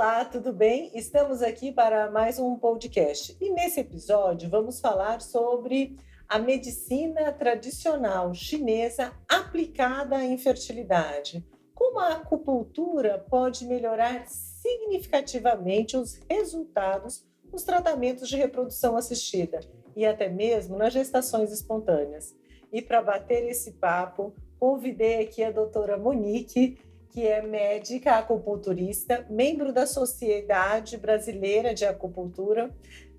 Olá, tudo bem? Estamos aqui para mais um podcast. E nesse episódio vamos falar sobre a medicina tradicional chinesa aplicada à infertilidade. Como a acupuntura pode melhorar significativamente os resultados nos tratamentos de reprodução assistida e até mesmo nas gestações espontâneas. E para bater esse papo, convidei aqui a doutora Monique, que é médica acupunturista, membro da Sociedade Brasileira de Acupuntura,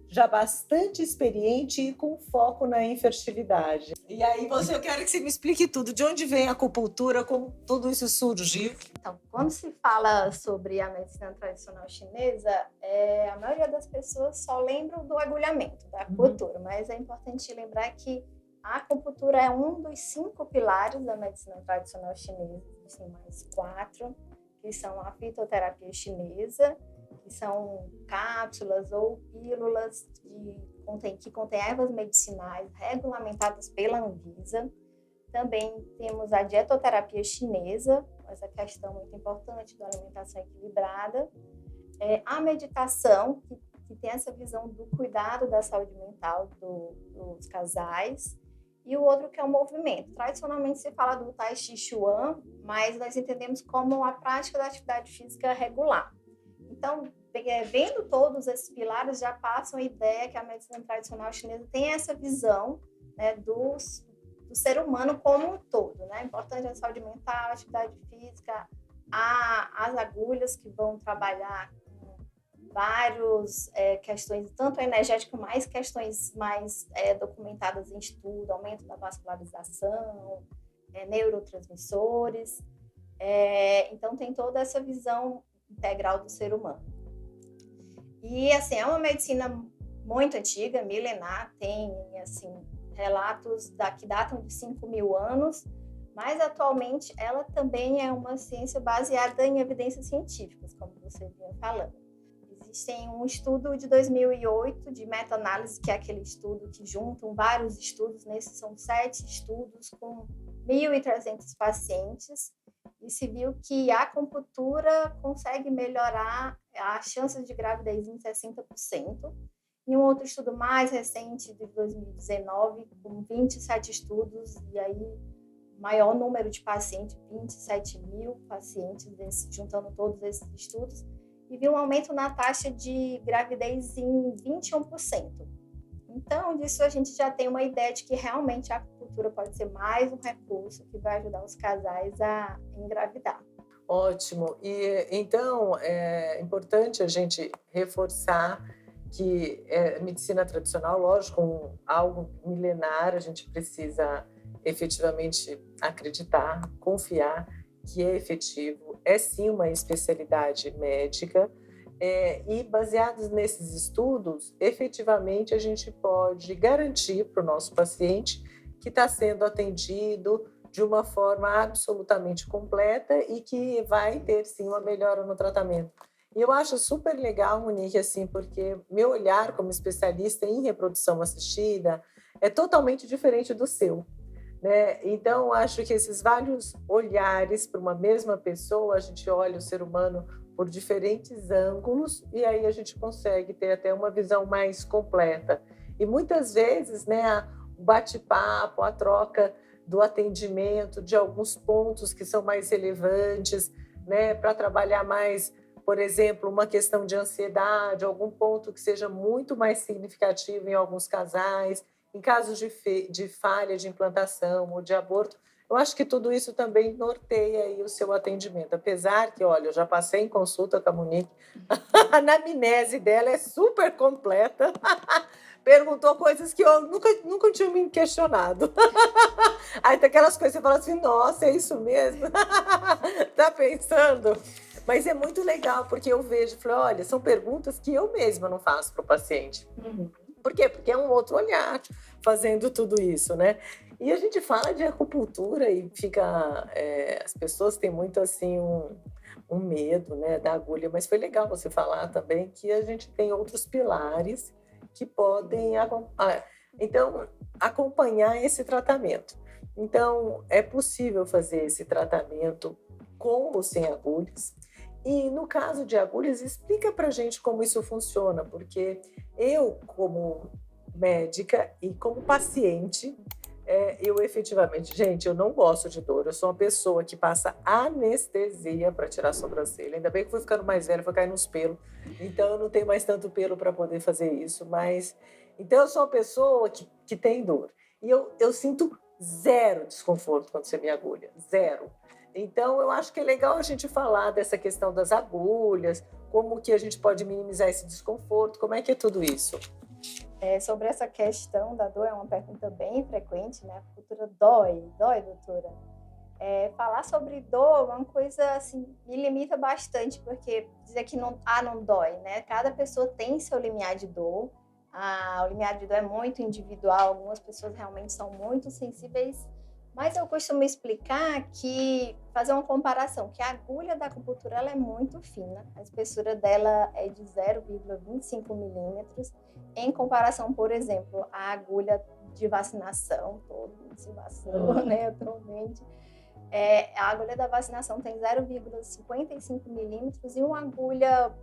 já bastante experiente e com foco na infertilidade. E aí, eu quero que você me explique tudo. De onde vem a acupuntura, como tudo isso surgiu? Então, quando se fala sobre a medicina tradicional chinesa, a maioria das pessoas só lembram do agulhamento, da acupuntura, mas é importante lembrar que a acupuntura é um dos 5 pilares da medicina tradicional chinesa. Existem mais 4, que são a fitoterapia chinesa, que são cápsulas ou pílulas que contêm ervas medicinais regulamentadas pela Anvisa. Também temos a dietoterapia chinesa, essa questão muito importante da alimentação equilibrada. A meditação, que tem essa visão do cuidado da saúde mental dos casais. E o outro que é o movimento. Tradicionalmente se fala do Tai Chi Chuan, mas nós entendemos como a prática da atividade física regular. Então, vendo todos esses pilares, já passam a ideia que a medicina tradicional chinesa tem essa visão, né, do ser humano como um todo, né? Importante a saúde mental, a atividade física, as agulhas que vão trabalhar várias questões, tanto energéticas, mais questões mais documentadas em estudo, aumento da vascularização, neurotransmissores. Então, tem toda essa visão integral do ser humano. E, assim, é uma medicina muito antiga, milenar, tem, assim, relatos que datam de 5.000 anos, mas, atualmente, ela também é uma ciência baseada em evidências científicas, como você vinha falando. Tem um estudo de 2008 de meta-análise, que é aquele estudo que juntam vários estudos. Nesses são 7 estudos com 1.300 pacientes, e se viu que a acupuntura consegue melhorar as chances de gravidez em 60%. E um outro estudo mais recente, de 2019, com 27 estudos, e aí maior número de pacientes, 27.000 pacientes, juntando todos esses estudos, e viu um aumento na taxa de gravidez em 21%. Então, disso a gente já tem uma ideia de que realmente a acupuntura pode ser mais um recurso que vai ajudar os casais a engravidar. Ótimo. E então é importante a gente reforçar que medicina tradicional, lógico, algo milenar, a gente precisa efetivamente acreditar, confiar que é efetivo, é sim uma especialidade médica, e baseados nesses estudos, efetivamente a gente pode garantir para o nosso paciente que está sendo atendido de uma forma absolutamente completa e que vai ter sim uma melhora no tratamento. E eu acho super legal, Monique, assim, porque meu olhar como especialista em reprodução assistida é totalmente diferente do seu. Né? Então, acho que esses vários olhares para uma mesma pessoa, a gente olha o ser humano por diferentes ângulos e aí a gente consegue ter até uma visão mais completa. E muitas vezes, né, o bate-papo, a troca do atendimento, de alguns pontos que são mais relevantes, né, para trabalhar mais, por exemplo, uma questão de ansiedade, algum ponto que seja muito mais significativo em alguns casais, em casos de falha de implantação ou de aborto. Eu acho que tudo isso também norteia aí o seu atendimento. Apesar que, olha, eu já passei em consulta com a Monique, a anamnese dela é super completa, perguntou coisas que eu nunca tinha me questionado. Aí tem aquelas coisas que você fala assim, nossa, é isso mesmo? Tá pensando? Mas é muito legal, porque eu vejo, falei, olha, são perguntas que eu mesma não faço para o paciente. Por quê? Porque é um outro olhar fazendo tudo isso, né? E a gente fala de acupuntura e fica... as pessoas têm muito, assim, um medo, né, da agulha. Mas foi legal você falar também que a gente tem outros pilares que podem então, acompanhar esse tratamento. Então, é possível fazer esse tratamento com ou sem agulhas. E no caso de agulhas, explica pra gente como isso funciona, porque eu, como médica e como paciente, eu efetivamente, gente, eu não gosto de dor. Eu sou uma pessoa que passa anestesia para tirar a sobrancelha. Ainda bem que fui ficando mais velha, foi caindo uns pelos. Então eu não tenho mais tanto pelo para poder fazer isso. Mas então eu sou uma pessoa que tem dor. E eu sinto zero desconforto quando você me agulha, zero. Então eu acho que é legal a gente falar dessa questão das agulhas, como que a gente pode minimizar esse desconforto, como é que é tudo isso? Sobre essa questão da dor, é uma pergunta bem frequente, né? A acupuntura dói, doutora? Falar sobre dor é uma coisa, assim, me limita bastante, porque dizer que não dói, né? Cada pessoa tem seu limiar de dor, o limiar de dor é muito individual, algumas pessoas realmente são muito sensíveis, mas eu costumo explicar fazer uma comparação, que a agulha da acupuntura ela é muito fina, a espessura dela é de 0,25 milímetros, em comparação, por exemplo, à agulha de vacinação, todo mundo se vacinou, né, atualmente. A agulha da vacinação tem 0,55 milímetros e uma agulha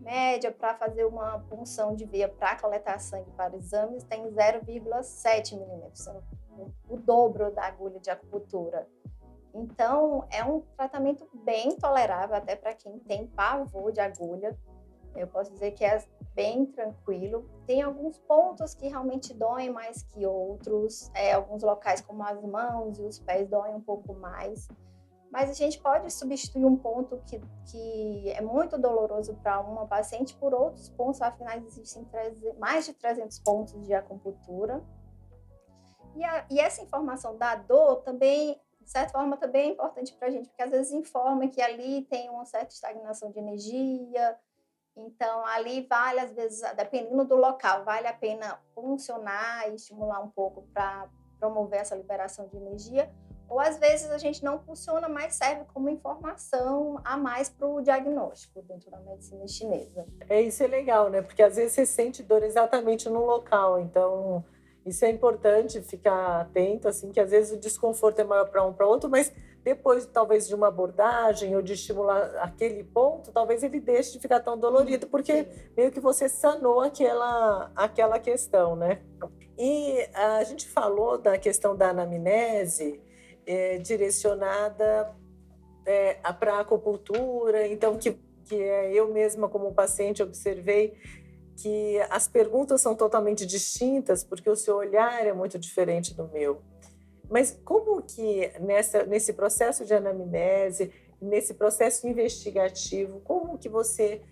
média para fazer uma punção de veia para coletar sangue para exames tem 0,7 milímetros, o dobro da agulha de acupuntura. Então, é um tratamento bem tolerável, até para quem tem pavor de agulha. Eu posso dizer que é bem tranquilo. Tem alguns pontos que realmente doem mais que outros. Alguns locais, como as mãos e os pés, doem um pouco mais. Mas a gente pode substituir um ponto que é muito doloroso para uma paciente por outros pontos. Afinal, existem mais de 300 pontos de acupuntura. E essa informação da dor também, de certa forma, também é importante para a gente, porque às vezes informa que ali tem uma certa estagnação de energia. Então, ali vale, às vezes, dependendo do local, vale a pena funcionar e estimular um pouco para promover essa liberação de energia. Ou, às vezes, a gente não funciona, mas serve como informação a mais para o diagnóstico dentro da medicina chinesa. Isso é legal, né? Porque às vezes você sente dor exatamente no local. Então, isso é importante ficar atento, assim, que às vezes o desconforto é maior para um para outro, mas depois, talvez, de uma abordagem ou de estimular aquele ponto, talvez ele deixe de ficar tão dolorido, porque meio que você sanou aquela questão, né? E a gente falou da questão da anamnese direcionada para a acupuntura, então que eu mesma, como paciente, observei que as perguntas são totalmente distintas, porque o seu olhar é muito diferente do meu. Mas como que nesse processo de anamnese, nesse processo investigativo, como que você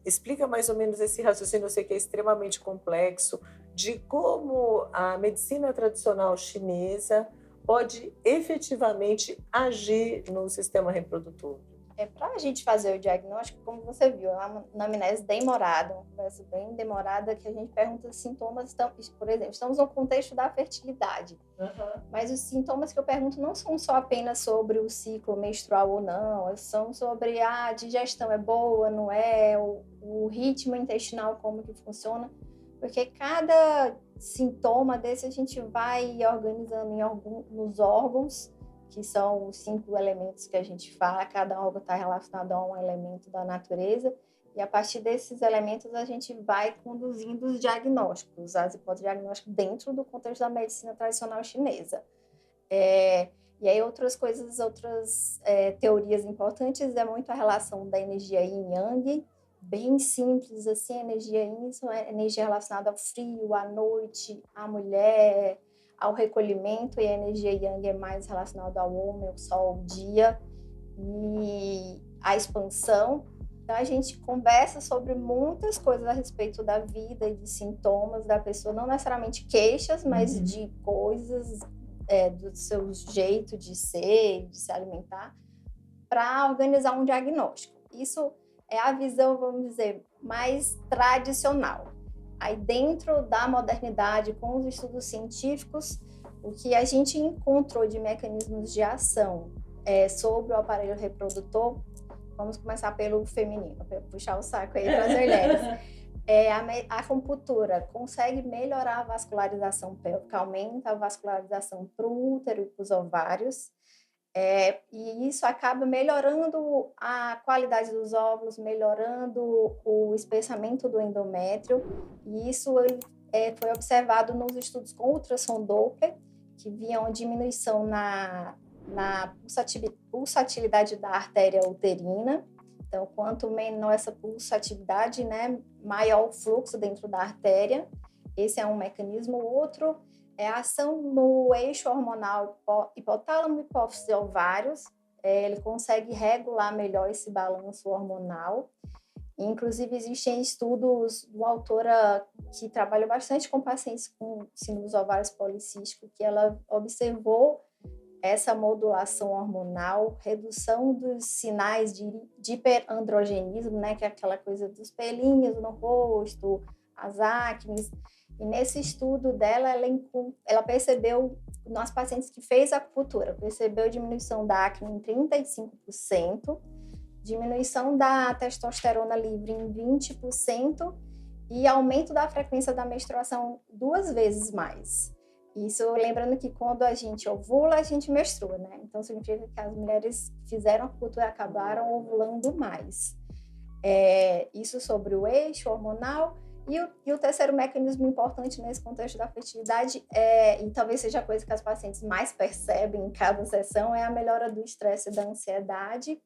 explica mais ou menos esse raciocínio, eu sei que é extremamente complexo, de como a medicina tradicional chinesa pode efetivamente agir no sistema reprodutor? Para a gente fazer o diagnóstico, como você viu, é uma anamnese demorada, uma conversa bem demorada, que a gente pergunta sintomas, por exemplo, estamos no contexto da fertilidade, mas os sintomas que eu pergunto não são só apenas sobre o ciclo menstrual ou não, são sobre a digestão é boa, não é, o ritmo intestinal, como que funciona, porque cada sintoma desse a gente vai organizando nos órgãos, que são os 5 elementos que a gente fala, cada órgão está relacionado a um elemento da natureza, e a partir desses elementos a gente vai conduzindo os diagnósticos, as hipóteses diagnósticas dentro do contexto da medicina tradicional chinesa. E aí outras teorias importantes é muito a relação da energia yin yang, bem simples assim, a energia yin é energia relacionada ao frio, à noite, à mulher, ao recolhimento, e a energia yang é mais relacionada ao homem, ao sol, ao dia, e à expansão. Então, a gente conversa sobre muitas coisas a respeito da vida e de sintomas da pessoa, não necessariamente queixas, mas de coisas, do seu jeito de ser, de se alimentar, para organizar um diagnóstico. Isso é a visão, vamos dizer, mais tradicional. Aí, dentro da modernidade, com os estudos científicos, o que a gente encontrou de mecanismos de ação sobre o aparelho reprodutor, vamos começar pelo feminino, para puxar o saco aí para as mulheres. A acupuntura consegue melhorar a vascularização pélvica, aumenta a vascularização para o útero e para os ovários. E isso acaba melhorando a qualidade dos óvulos, melhorando o espessamento do endométrio, e isso foi observado nos estudos com ultrassom Doppler, que viam diminuição na pulsatilidade da artéria uterina. Então, quanto menor essa pulsatilidade, né, maior o fluxo dentro da artéria. Esse é um mecanismo. Outro é a ação no eixo hormonal hipotálamo, hipófise e ovários. Ele consegue regular melhor esse balanço hormonal. Inclusive, existem estudos de uma autora que trabalha bastante com pacientes com síndrome dos ovários policísticos, que ela observou essa modulação hormonal, redução dos sinais de hiperandrogenismo, né, que é aquela coisa dos pelinhos no rosto, as acnes. E nesse estudo dela, ela percebeu, nas pacientes que fez acupuntura, percebeu diminuição da acne em 35%, diminuição da testosterona livre em 20% e aumento da frequência da menstruação 2 vezes mais. Isso lembrando que quando a gente ovula, a gente menstrua, né? Então significa que as mulheres que fizeram acupuntura acabaram ovulando mais. Isso sobre o eixo hormonal. E o terceiro mecanismo importante nesse contexto da fertilidade, e talvez seja a coisa que as pacientes mais percebem em cada sessão, é a melhora do estresse e da ansiedade,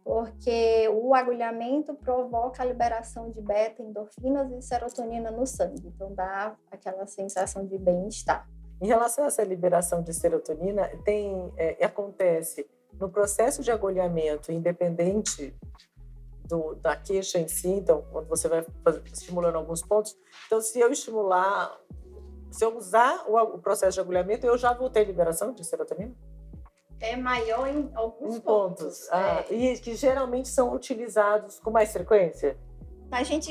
porque o agulhamento provoca a liberação de beta, endorfinas e serotonina no sangue. Então, dá aquela sensação de bem-estar. Em relação a essa liberação de serotonina, acontece no processo de agulhamento, independente da queixa em si, então, quando você vai estimulando alguns pontos. Então, se eu usar o processo de agulhamento, eu já vou ter liberação de serotonina? É maior em alguns pontos. E que geralmente são utilizados com mais frequência?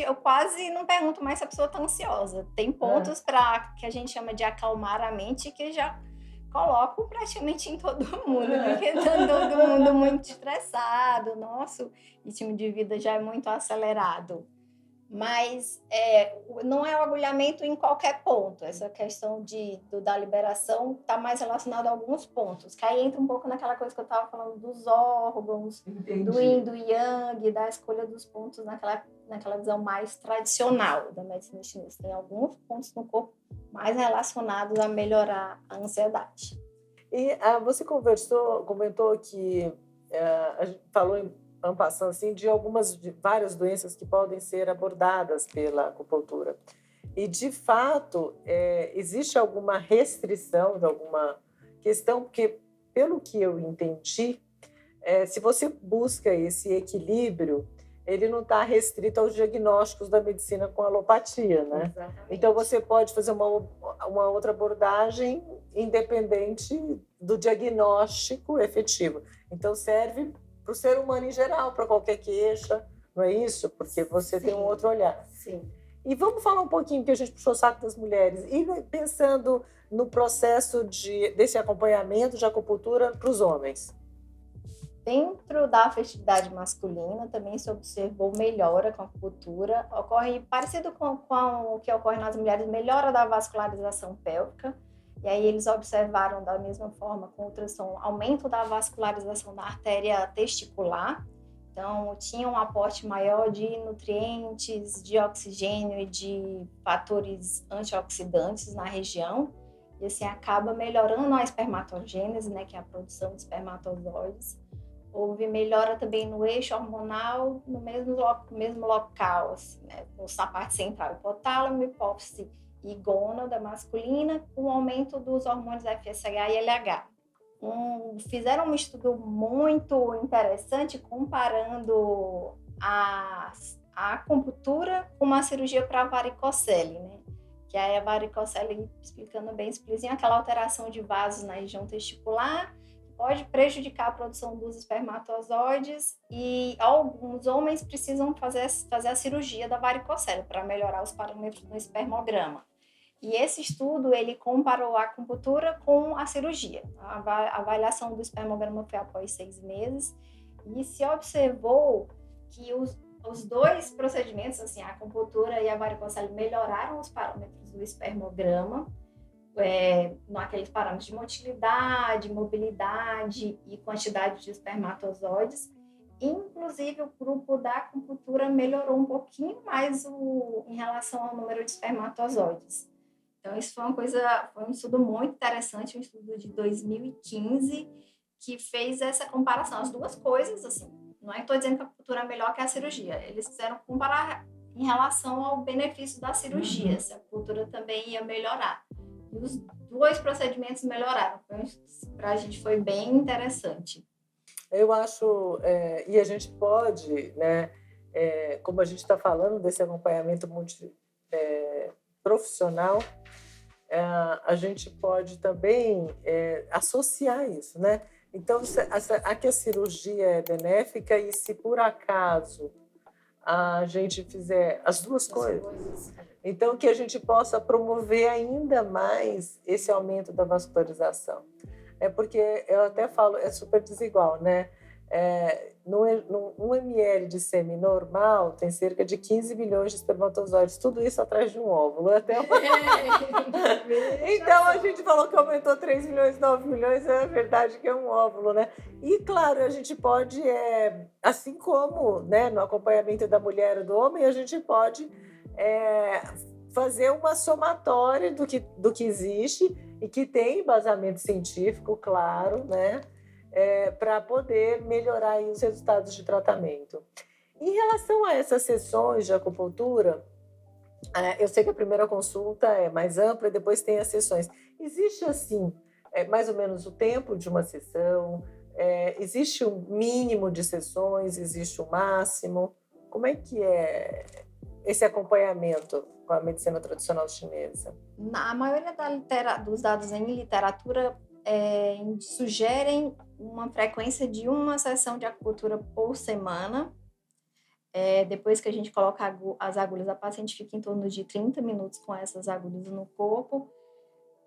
Eu quase não pergunto mais se a pessoa está ansiosa. Tem pontos que a gente chama de acalmar a mente, que já colocam praticamente em todo mundo, porque está todo mundo muito estressado, nosso ritmo de vida já é muito acelerado. Mas não é o agulhamento em qualquer ponto. Essa questão da liberação está mais relacionada a alguns pontos, que aí entra um pouco naquela coisa que eu estava falando dos órgãos, Entendi. do yin, do yang, da escolha dos pontos naquela visão mais tradicional da medicina chinesa. Tem alguns pontos no corpo mais relacionados a melhorar a ansiedade. E você comentou que a gente falou en passant, assim, de várias doenças que podem ser abordadas pela acupuntura. E, de fato, existe alguma restrição de alguma questão? Porque, pelo que eu entendi, se você busca esse equilíbrio, ele não está restrito aos diagnósticos da medicina com alopatia, né? Exatamente. Então, você pode fazer uma outra abordagem independente do diagnóstico efetivo. Então, serve para o ser humano em geral, para qualquer queixa, não é isso? Porque você tem um outro olhar. Sim. E vamos falar um pouquinho, que a gente puxou o saco das mulheres, e pensando no processo desse acompanhamento de acupuntura para os homens. Dentro da fertilidade masculina, também se observou melhora com a acupuntura. Ocorre parecido com o que ocorre nas mulheres, melhora da vascularização pélvica. E aí eles observaram da mesma forma com ultrassom, aumento da vascularização da artéria testicular. Então, tinha um aporte maior de nutrientes, de oxigênio e de fatores antioxidantes na região. E assim, acaba melhorando a espermatogênese, né, que é a produção de espermatozoides. Houve melhora também no eixo hormonal, no mesmo local, assim, né, na parte central, hipotálamo, hipófise e gônada masculina, com o aumento dos hormônios FSH e LH. Fizeram um estudo muito interessante comparando a acupuntura com uma cirurgia para varicocele, né? Que aí a varicocele, explicando bem simplesinho, aquela alteração de vasos na região testicular, pode prejudicar a produção dos espermatozoides, e alguns homens precisam fazer a cirurgia da varicocele para melhorar os parâmetros do espermograma. E esse estudo, ele comparou a acupuntura com a cirurgia. A avaliação do espermograma foi após 6 meses e se observou que os dois procedimentos, assim, a acupuntura e a varicocele, melhoraram os parâmetros do espermograma, naqueles parâmetros de motilidade, mobilidade e quantidade de espermatozoides. Inclusive, o grupo da acupuntura melhorou um pouquinho mais em relação ao número de espermatozoides. Então, isso foi um estudo muito interessante, um estudo de 2015, que fez essa comparação, as duas coisas, assim. Não é que estou dizendo que a acupuntura é melhor que a cirurgia. Eles quiseram comparar em relação ao benefício da cirurgia, se a acupuntura também ia melhorar. E os dois procedimentos melhoraram. Para a gente foi bem interessante. Eu acho, e a gente pode, né, como a gente está falando desse acompanhamento profissional, a gente pode também associar isso, né? Então, aqui a cirurgia é benéfica e se por acaso a gente fizer as duas coisas, então que a gente possa promover ainda mais esse aumento da vascularização. Porque eu até falo, é super desigual, né? Um ml de sêmen normal tem cerca de 15 milhões de espermatozoides, tudo isso atrás de um óvulo. Então a gente falou que aumentou 3 milhões, 9 milhões, é verdade que é um óvulo, né? E claro, a gente pode, assim como, né, no acompanhamento da mulher e do homem, a gente pode fazer uma somatória do que existe e que tem embasamento científico, claro, né? Para poder melhorar aí os resultados de tratamento. Em relação a essas sessões de acupuntura, eu sei que a primeira consulta é mais ampla e depois tem as sessões. Existe, assim, mais ou menos o tempo de uma sessão? Existe um mínimo de sessões? Existe um máximo? Como é que é esse acompanhamento com a medicina tradicional chinesa? A maioria dos dados em literatura sugerem uma frequência de uma sessão de acupuntura por semana. Depois que a gente coloca as agulhas, a paciente fica em torno de 30 minutos com essas agulhas no corpo.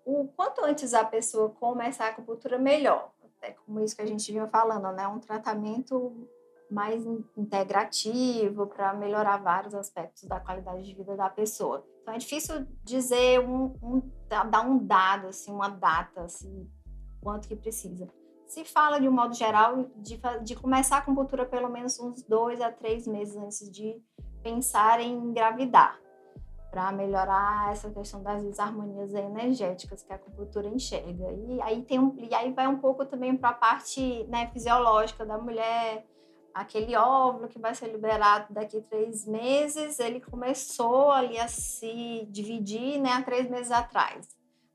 O quanto antes a pessoa começar a acupuntura, melhor. É como isso que a gente vinha falando, né? Um tratamento mais integrativo para melhorar vários aspectos da qualidade de vida da pessoa. Então, é difícil dizer, dar um dado, assim, uma data, assim, quanto que precisa. Se fala, de um modo geral, de começar a acupuntura pelo menos uns 2 a 3 meses antes de pensar em engravidar, para melhorar essa questão das desarmonias energéticas que a acupuntura enxerga. E aí vai um pouco também para a parte, né, fisiológica da mulher. Aquele óvulo que vai ser liberado daqui a 3 meses, ele começou ali a se dividir, né, há 3 meses atrás.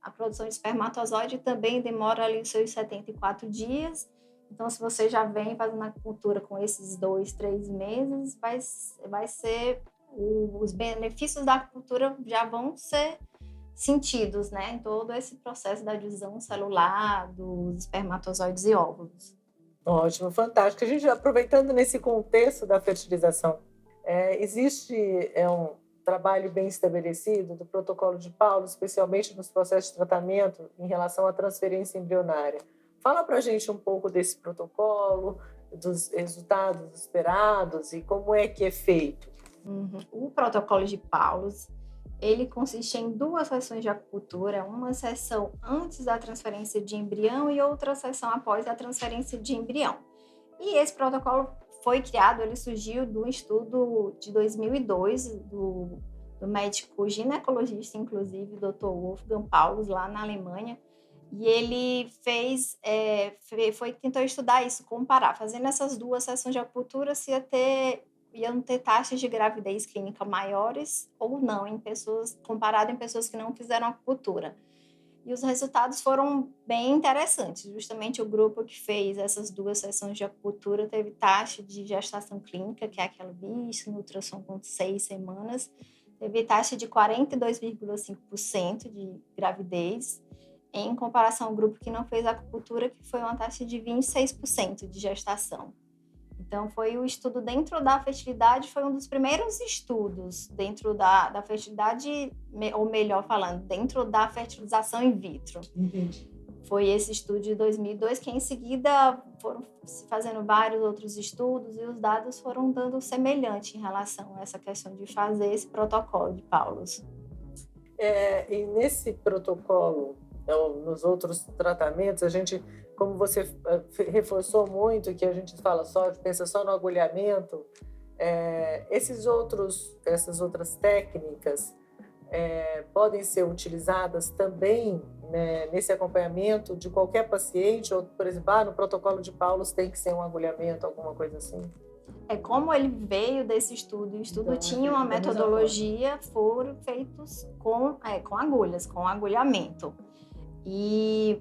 A produção de espermatozoide também demora ali os seus 74 dias. Então, se você já vem fazendo acupuntura com esses 2, 3 meses, vai ser os benefícios da acupuntura já vão ser sentidos, né, em todo esse processo da divisão celular dos espermatozoides e óvulos. Ótimo, fantástico. A gente, aproveitando nesse contexto da fertilização, existe um trabalho bem estabelecido do protocolo de Paulo, especialmente nos processos de tratamento em relação à transferência embrionária. Fala para a gente um pouco desse protocolo, dos resultados esperados e como é que é feito. O protocolo de Paulo, ele consiste em 2 sessões de acupuntura, uma sessão antes da transferência de embrião e outra sessão após a transferência de embrião. E esse protocolo foi criado, ele surgiu do estudo de 2002 do médico ginecologista, inclusive, Dr. Wolfgang Paulus, lá na Alemanha. E ele tentou estudar isso, comparar, fazendo essas 2 sessões de acupuntura, se iam ter taxas de gravidez clínica maiores ou não, comparado em pessoas que não fizeram acupuntura. E os resultados foram bem interessantes. Justamente o grupo que fez essas 2 sessões de acupuntura teve taxa de gestação clínica, que é aquela vista no ultrassom com 6 semanas, teve taxa de 42,5% de gravidez, em comparação ao grupo que não fez acupuntura, que foi uma taxa de 26% de gestação. Então, foi o estudo dentro da fertilidade, foi um dos primeiros estudos dentro da fertilidade, ou melhor falando, dentro da fertilização in vitro. Entendi. Foi esse estudo de 2002, que em seguida foram se fazendo vários outros estudos e os dados foram dando semelhante em relação a essa questão de fazer esse protocolo de Paulus. E nesse protocolo Então, nos outros tratamentos, a gente, como você reforçou muito, que a gente fala só, pensa só no agulhamento, essas outras técnicas podem ser utilizadas também, né, nesse acompanhamento de qualquer paciente, ou, por exemplo, no protocolo de Paulus tem que ser um agulhamento, alguma coisa assim? Como ele veio desse estudo, e o estudo Então, tinha uma metodologia, foram feitos com agulhas, com agulhamento.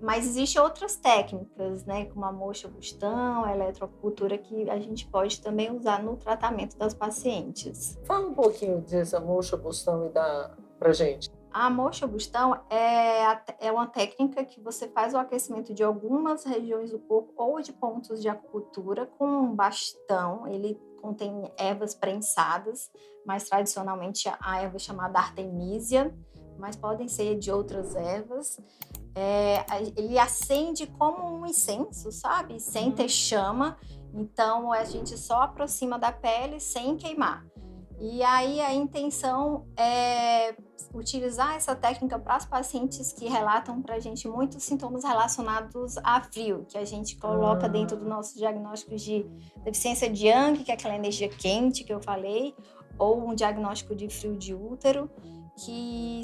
Mas existem outras técnicas, né, como a moxa-bustão, a eletroacupuntura, que a gente pode também usar no tratamento das pacientes. Fala um pouquinho dessa moxa-bustão e dá pra gente. A moxa-bustão é uma técnica que você faz o aquecimento de algumas regiões do corpo ou de pontos de acupuntura com um bastão. Ele contém ervas prensadas, mas tradicionalmente a erva é chamada artemisia, mas podem ser de outras ervas. Ele acende como um incenso, sabe? Sem ter chama. Então, a gente só aproxima da pele sem queimar. E aí, a intenção é utilizar essa técnica para as pacientes que relatam para a gente muitos sintomas relacionados a frio, que a gente coloca dentro do nosso diagnóstico de deficiência de Yang, que é aquela energia quente que eu falei, ou um diagnóstico de frio de útero. E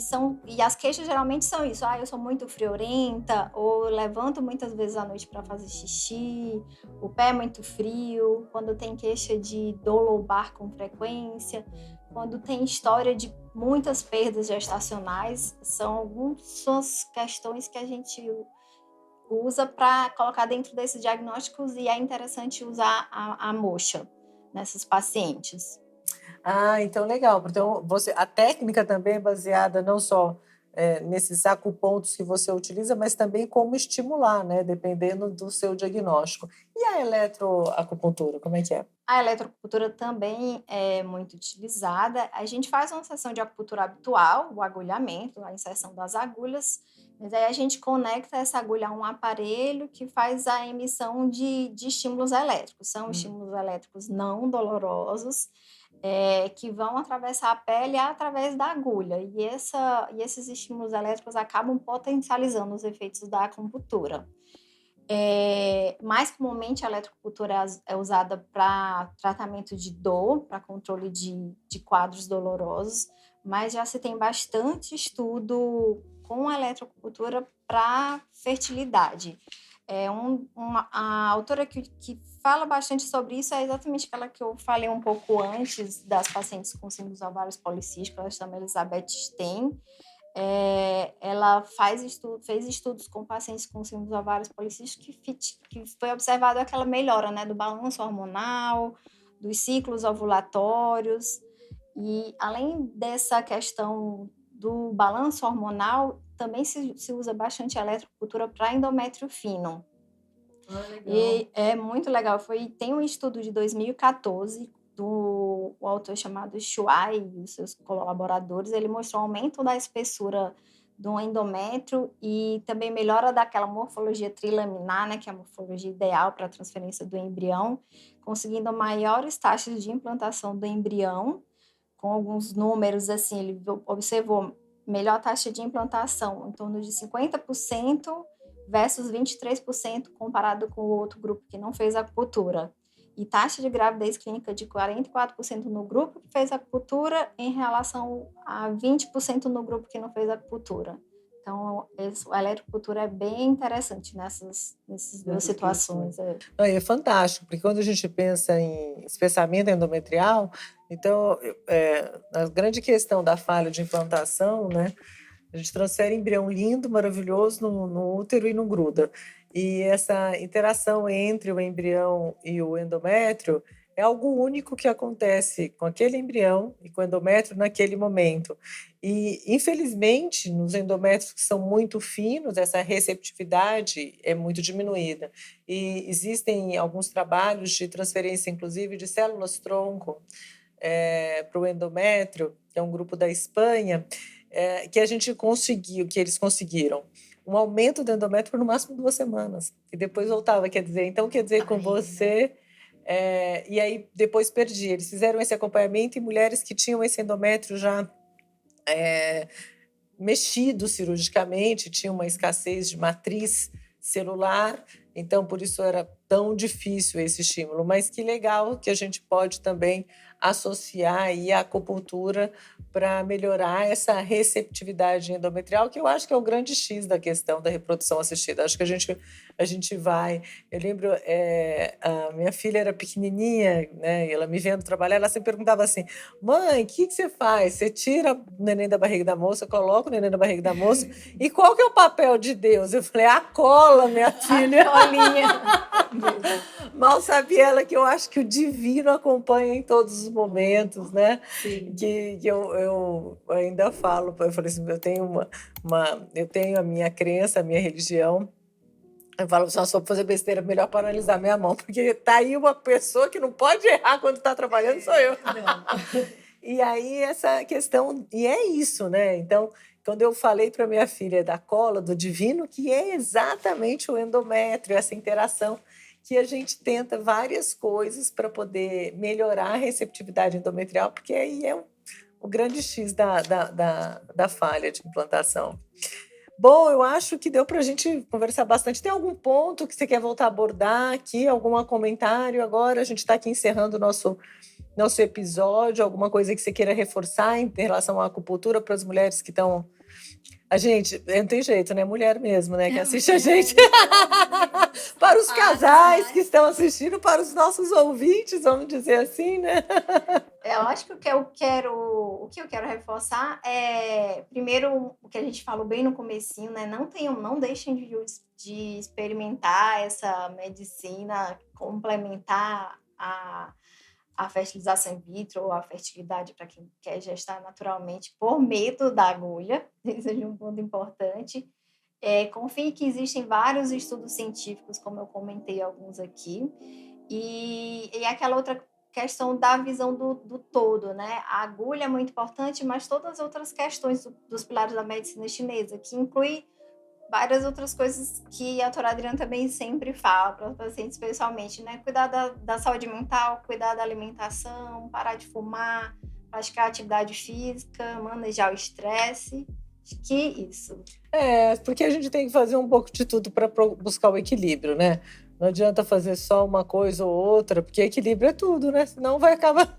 as queixas geralmente são isso: eu sou muito friorenta, ou levanto muitas vezes à noite para fazer xixi, o pé é muito frio, quando tem queixa de dor lombar com frequência, quando tem história de muitas perdas gestacionais. São algumas questões que a gente usa para colocar dentro desses diagnósticos, e é interessante usar a moxa nessas pacientes. Então legal. Então, a técnica também é baseada não só nesses acupontos que você utiliza, mas também como estimular, né? Dependendo do seu diagnóstico. E a eletroacupuntura, como é que é? A eletroacupuntura também é muito utilizada. A gente faz uma sessão de acupuntura habitual, o agulhamento, a inserção das agulhas, mas aí a gente conecta essa agulha a um aparelho que faz a emissão de estímulos elétricos. São estímulos elétricos não dolorosos, que vão atravessar a pele através da agulha. E esses estímulos elétricos acabam potencializando os efeitos da acupuntura. Mais comumente, a eletroacupuntura é usada para tratamento de dor, para controle de quadros dolorosos, mas já se tem bastante estudo com a eletroacupuntura para fertilidade. A autora que fala bastante sobre isso é exatamente aquela que eu falei um pouco antes, das pacientes com síndrome dos ovários policísticos, ela chama Elizabeth Stein. Ela fez estudos com pacientes com síndrome dos ovários policísticos que foi observado aquela melhora, né, do balanço hormonal, dos ciclos ovulatórios. E além dessa questão do balanço hormonal, também se usa bastante a eletroacupuntura para endométrio fino. E é muito legal. Tem um estudo de 2014 do autor chamado Shuai e os seus colaboradores. Ele mostrou aumento da espessura do endométrio e também melhora daquela morfologia trilaminar, né, que é a morfologia ideal para a transferência do embrião, conseguindo maiores taxas de implantação do embrião, com alguns números, assim, ele observou melhor taxa de implantação em torno de 50% versus 23% comparado com o outro grupo que não fez acupuntura. E taxa de gravidez clínica de 44% no grupo que fez acupuntura em relação a 20% no grupo que não fez acupuntura. Então, a eletroacupuntura é bem interessante nessas duas situações. É fantástico, porque quando a gente pensa em espessamento endometrial, então, a grande questão da falha de implantação, né? A gente transfere embrião lindo, maravilhoso no útero e não gruda. E essa interação entre o embrião e o endométrio é algo único que acontece com aquele embrião e com o endométrio naquele momento. E, infelizmente, nos endométrios que são muito finos, essa receptividade é muito diminuída. E existem alguns trabalhos de transferência, inclusive, de células-tronco para o endométrio, que é um grupo da Espanha, que eles conseguiram um aumento do endométrio por no máximo 2 semanas, e depois voltava, quer dizer, com você, e aí depois perdi. Eles fizeram esse acompanhamento em mulheres que tinham esse endométrio já mexido cirurgicamente, tinha uma escassez de matriz celular, então por isso era tão difícil esse estímulo. Mas que legal que a gente pode também associar aí a acupuntura para melhorar essa receptividade endometrial, que eu acho que é o grande X da questão da reprodução assistida. Acho que a gente vai... Eu lembro, a minha filha era pequenininha, né, e ela me vendo trabalhar, ela sempre perguntava assim, mãe, o que você faz? Você tira o neném da barriga da moça, coloca o neném da barriga da moça, e qual que é o papel de Deus? Eu falei, a cola, minha filha. A colinha. Mal sabia ela que eu acho que o divino acompanha em todos os momentos, né? Sim. Que eu ainda falo, eu falei assim, eu tenho a minha crença, a minha religião. Eu falo, se eu for fazer besteira, melhor paralisar minha mão, porque tá aí uma pessoa que não pode errar quando está trabalhando, sou eu. E aí essa questão, e é isso, né? Então, quando eu falei para minha filha da cola, do divino, que é exatamente o endométrio, essa interação, que a gente tenta várias coisas para poder melhorar a receptividade endometrial, porque aí é o grande X da falha de implantação. Bom, eu acho que deu para a gente conversar bastante. Tem algum ponto que você quer voltar a abordar aqui? Algum comentário agora? A gente está aqui encerrando o nosso episódio. Alguma coisa que você queira reforçar em relação à acupuntura para as mulheres que estão... A gente, não tem jeito, né? Mulher mesmo, né? Que assiste a gente. Para os casais que estão assistindo, para os nossos ouvintes, vamos dizer assim, né? Eu acho que o que eu quero reforçar é, primeiro, o que a gente falou bem no comecinho, né? Não deixem de experimentar essa medicina complementar a fertilização in vitro ou a fertilidade para quem quer gestar naturalmente por medo da agulha. Esse é um ponto importante. Confie que existem vários estudos científicos, como eu comentei alguns aqui, e aquela outra questão da visão do todo, né? A agulha é muito importante, mas todas as outras questões dos pilares da medicina chinesa, que inclui várias outras coisas que a doutora Adriana também sempre fala para os pacientes, pessoalmente, né? Cuidar da saúde mental, cuidar da alimentação, parar de fumar, praticar atividade física, manejar o estresse. Acho que isso. Porque a gente tem que fazer um pouco de tudo para buscar o equilíbrio, né? Não adianta fazer só uma coisa ou outra, porque equilíbrio é tudo, né? Senão vai acabar...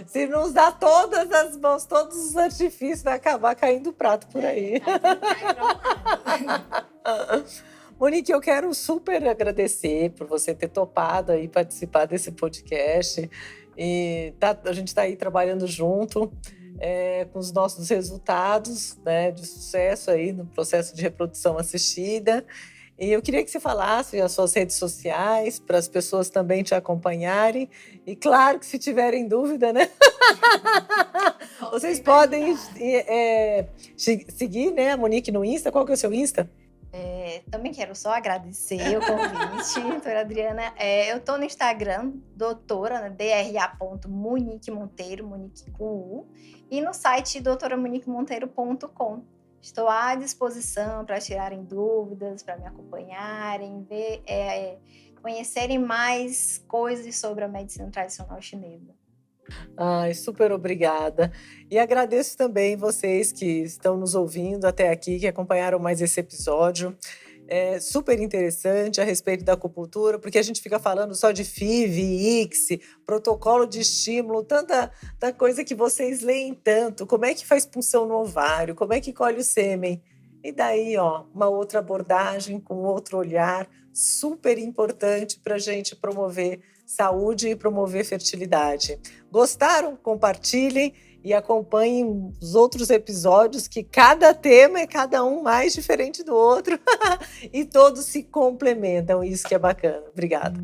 Se não usar todas as mãos, todos os artifícios, vai acabar caindo o prato por aí. Monique, eu quero super agradecer por você ter topado aí participar desse podcast. E a gente está aí trabalhando junto com os nossos resultados, né, de sucesso aí no processo de reprodução assistida. E eu queria que você falasse as suas redes sociais para as pessoas também te acompanharem. E claro que se tiverem dúvida, né? Vocês podem seguir, né, a Monique no Insta. Qual que é o seu Insta? Também quero só agradecer o convite, doutora Adriana. Eu estou no Instagram, doutora, né, dra.monique Monteiro, Monique com U, e no site doutoramoniquemonteiro.com. Estou à disposição para tirarem dúvidas, para me acompanharem, conhecerem mais coisas sobre a medicina tradicional chinesa. Ai, super obrigada. E agradeço também vocês que estão nos ouvindo até aqui, que acompanharam mais esse episódio. É super interessante a respeito da acupuntura, porque a gente fica falando só de FIV, ICSI, protocolo de estímulo, tanta coisa que vocês leem tanto. Como é que faz punção no ovário? Como é que colhe o sêmen? E daí, uma outra abordagem com outro olhar, super importante para a gente promover saúde e promover fertilidade. Gostaram? Compartilhem e acompanhem os outros episódios, que cada tema é cada um mais diferente do outro e todos se complementam, isso que é bacana. Obrigada.